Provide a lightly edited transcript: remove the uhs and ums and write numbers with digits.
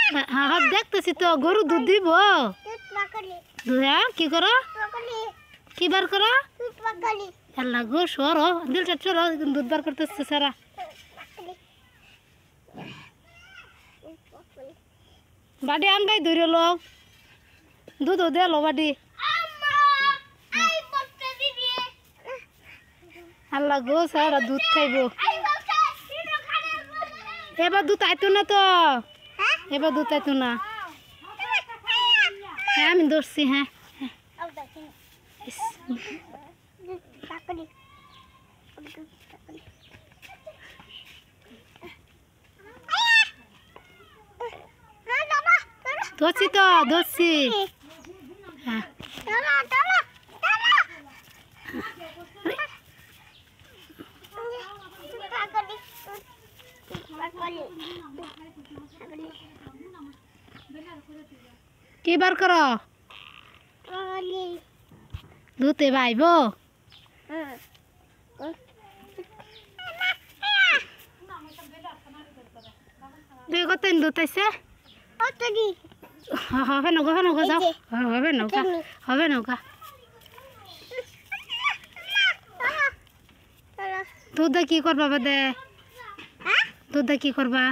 হ্যাঁ দেখতেছি তো গরু দুধ দিব হ্যাঁ কি করো কি বার করো আল্লাহ গো সরো দিলটা চলো দুধ বার করতেছে সারা বাড়ি আমরাই ধরে লো দুধ দে লো বাড়ি আল্লাহ গো সারা দুধ খাইব এবার দুধ আইতো না তো এবার দুধ আইতো না হ্যাঁ আমি ধরছি হ্যাঁ ধরছি তো ধরছি হ্যাঁ কি বার করো দুধে ভাইব দুই কত দুধ আইছে হবে নৌকা যাও হবে নৌকা দুধ কি করবা বাদে দুধ কি করবা